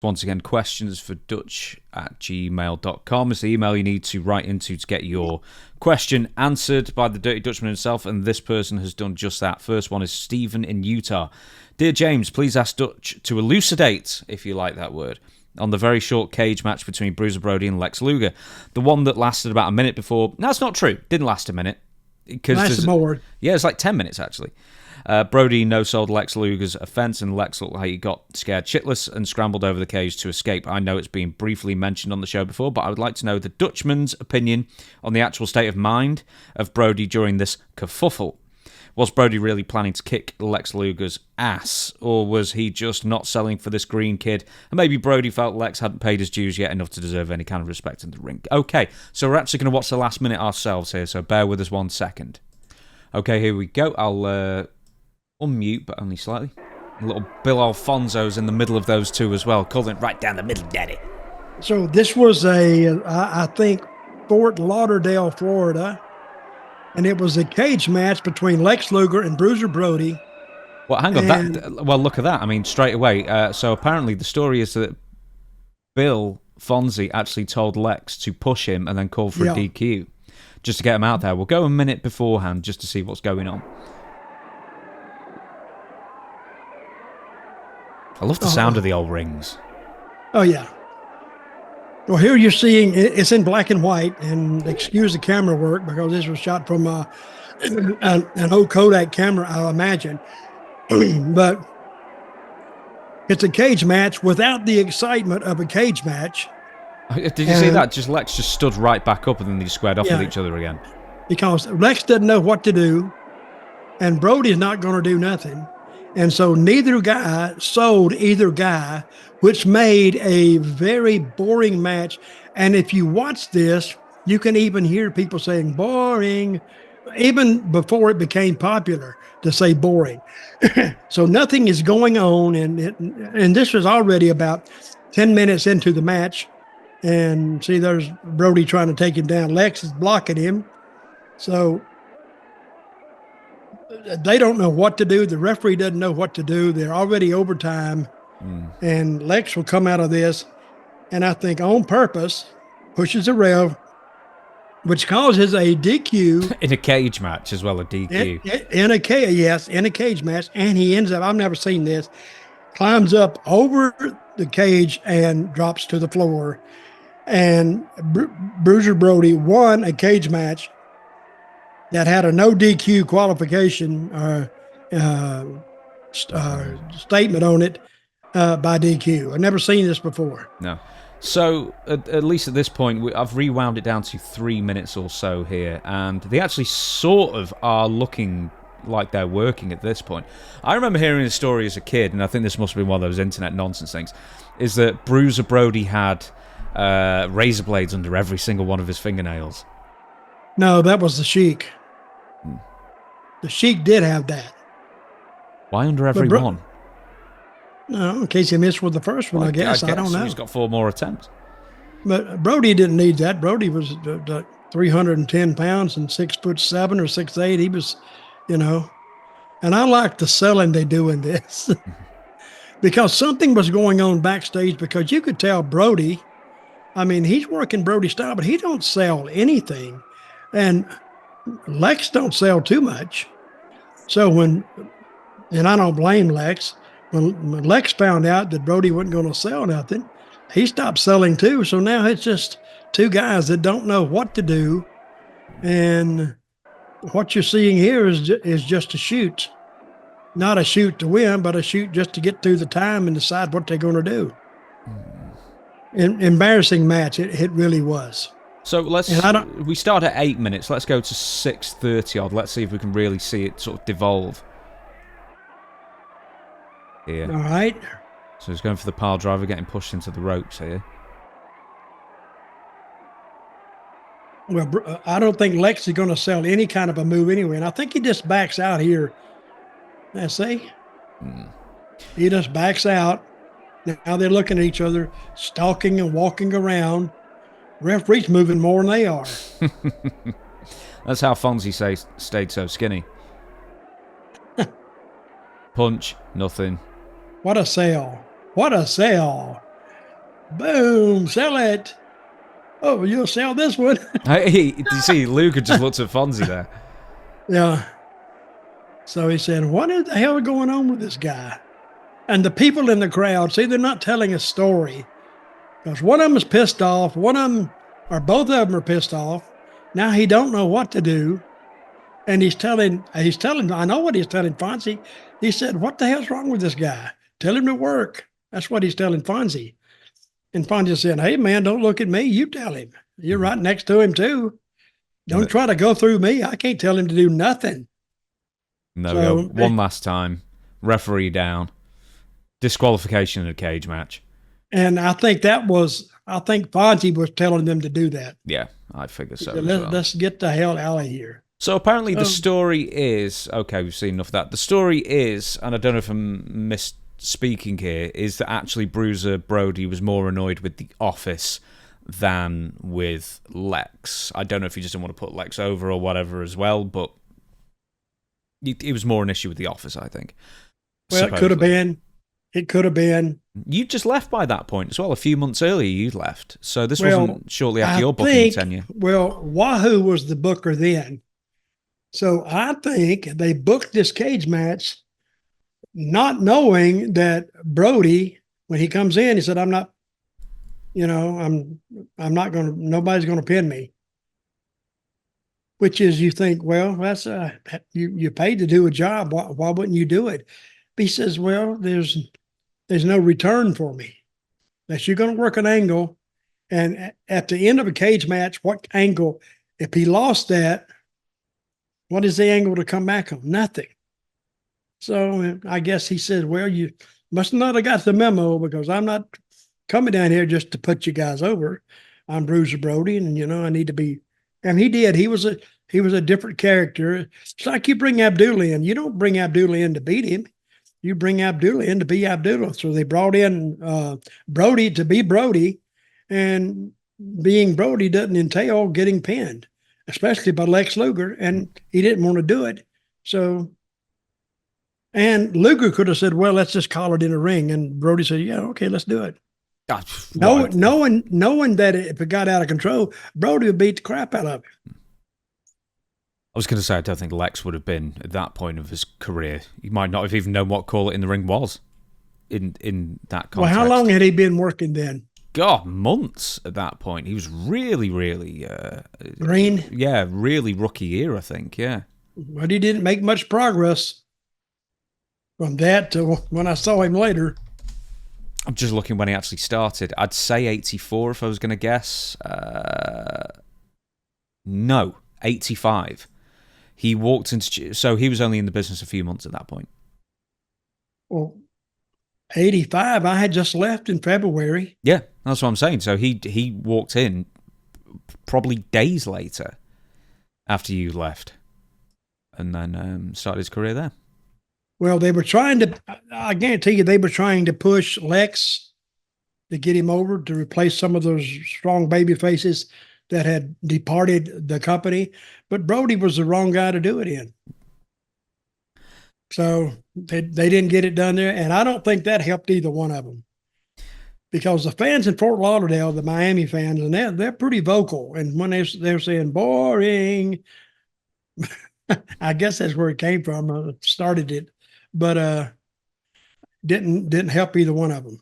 Once again, questions for Dutch@gmail.com. It's the email you need to write into to get your question answered by the Dirty Dutchman himself, and this person has done just that. First one is Stephen in Utah. Dear James, please ask Dutch to elucidate, if you like that word, on the very short cage match between Bruiser Brody and Lex Luger. The one that lasted about a minute before... No, it's not true. Didn't last a minute. Lasted more. Yeah, it's like 10 minutes, actually. Brody no-sold Lex Luger's offense, and Lex looked like he got scared shitless and scrambled over the cage to escape. I know it's been briefly mentioned on the show before, but I would like to know the Dutchman's opinion on the actual state of mind of Brody during this kerfuffle. Was Brody really planning to kick Lex Luger's ass, or was he just not selling for this green kid? And maybe Brody felt Lex hadn't paid his dues yet enough to deserve any kind of respect in the ring. Okay, so we're actually going to watch the last minute ourselves here, so bear with us 1 second. Okay, here we go. I'll unmute, but only slightly. A little Bill Alfonso's in the middle of those two as well. Calling it right down the middle, daddy. So this was I think, Fort Lauderdale, Florida. And it was a cage match between Lex Luger and Bruiser Brody. Well, hang on. Well, look at that. I mean, straight away. So apparently the story is that Bill Fonzie actually told Lex to push him and then call for a DQ just to get him out there. We'll go a minute beforehand just to see what's going on. I love the sound of the old rings. Oh, yeah. Well, here you're seeing, it's in black and white, and excuse the camera work because this was shot from an old Kodak camera, I imagine. But it's a cage match without the excitement of a cage match. Did you see that? Lex just stood right back up and then they squared off with each other again. Because Lex doesn't know what to do, and Brody's not going to do nothing. And so neither guy sold either guy, which made a very boring match. And if you watch this, you can even hear people saying boring, even before it became popular to say boring. So nothing is going on. And this was already about 10 minutes into the match. And see, there's Brody trying to take him down. Lex is blocking him. So they don't know what to do. The referee doesn't know what to do. They're already overtime. And Lex will come out of this, and I think on purpose, pushes a rev, which causes a DQ. In a cage match as well, a DQ. In a cage match. And he ends up, I've never seen this, climbs up over the cage and drops to the floor. And Bruiser Brody won a cage match that had a no DQ qualification statement on it by DQ. I've never seen this before. No. So, at least at this point, I've rewound it down to 3 minutes or so here, and they actually sort of are looking like they're working at this point. I remember hearing a story as a kid, and I think this must have been one of those internet nonsense things, is that Bruiser Brody had razor blades under every single one of his fingernails. No, that was the Sheik. The Sheik did have that. Why under every one? No, in case he missed with the first one, I guess. I don't know. He's got 4 more attempts. But Brody didn't need that. Brody was 310 pounds and 6'7" or 6'8". He was, And I like the selling they do in this. Because something was going on backstage, because you could tell Brody, I mean, he's working Brody style, but he don't sell anything. And Lex don't sell too much. So and I don't blame Lex, when Lex found out that Brody wasn't going to sell nothing, he stopped selling too. So now it's just two guys that don't know what to do. And what you're seeing here is just a shoot. Not a shoot to win, but a shoot just to get through the time and decide what they're going to do. Embarrassing match, it really was. So we start at 8 minutes. Let's go to 6:30 odd. Let's see if we can really see it sort of devolve. Here. All right. So he's going for the pile driver, getting pushed into the ropes here. Well, I don't think Lex is going to sell any kind of a move anyway, and I think he just backs out here. Let's see. He just backs out. Now they're looking at each other, stalking and walking around. Referee's moving more than they are. That's how Fonzie stayed so skinny. Punch, nothing. What a sale. What a sale. Boom, sell it. Oh, you'll sell this one. Hey, do you see Luger just looked at Fonzie there? Yeah. So he said, what is the hell going on with this guy? And the people in the crowd, see, they're not telling a story. Because one of them is pissed off. One of them, or both of them are pissed off. Now he don't know what to do. And he's telling, I know what he's telling Fonzie. He said, what the hell's wrong with this guy? Tell him to work. That's what he's telling Fonzie. And Fonzie said, hey, man, don't look at me. You tell him. You're right next to him, too. Don't try to go through me. I can't tell him to do nothing. No, so, one last time. Referee down. Disqualification in a cage match. And I think Fonzie was telling them to do that. Yeah, I figure so. Let's get the hell out of here. So apparently the story is, okay, we've seen enough of that. The story is, and I don't know if I'm misspeaking here, is that actually Bruiser Brody was more annoyed with the office than with Lex. I don't know if he just didn't want to put Lex over or whatever as well, but it was more an issue with the office, I think. Well, supposedly. It could have been. It could have been. You just left by that point as well. A few months earlier, you left. So this wasn't shortly after your booking tenure. Well, Wahoo was the booker then. So I think they booked this cage match not knowing that Brody, when he comes in, he said, I'm not going to, nobody's going to pin me. Which is, you think, well, that's you paid to do a job. Why wouldn't you do it? But he says, well, there's no return for me. That you're going to work an angle. And at the end of a cage match, what angle, if he lost that, what is the angle to come back on? Nothing. So I guess he said, well, you must not have got the memo because I'm not coming down here just to put you guys over. I'm Bruiser Brody, and, I need to be. And he did. He was a different character. It's like you bring Abdullah in. You don't bring Abdullah in to beat him. You bring Abdullah in to be Abdullah. So they brought in Brody to be Brody, and being Brody doesn't entail getting pinned, especially by Lex Luger, and he didn't want to do it. So, and Luger could have said, well, let's just call it in a ring. And Brody said, yeah, okay, let's do it. Knowing that if it got out of control, Brody would beat the crap out of him. I was going to say, I don't think Lex would have been at that point of his career. He might not have even known what Call It in the Ring was in that context. Well, how long had he been working then? God, months at that point. He was really, really... green? Yeah, really rookie year, I think, yeah. But he didn't make much progress from that to when I saw him later. I'm just looking when he actually started. I'd say 84 if I was going to guess. No, 85. He walked into... So he was only in the business a few months at that point. Well, 85, I had just left in February. Yeah, that's what I'm saying. So he walked in probably days later after you left and then started his career there. Well, they were trying to... I guarantee you they were trying to push Lex to get him over to replace some of those strong baby faces that had departed the company, but Brody was the wrong guy to do it in. So they didn't get it done there, and I don't think that helped either one of them. Because the fans in Fort Lauderdale, the Miami fans, and they're pretty vocal, and when they're saying boring, I guess that's where it came from. Started it, but didn't help either one of them.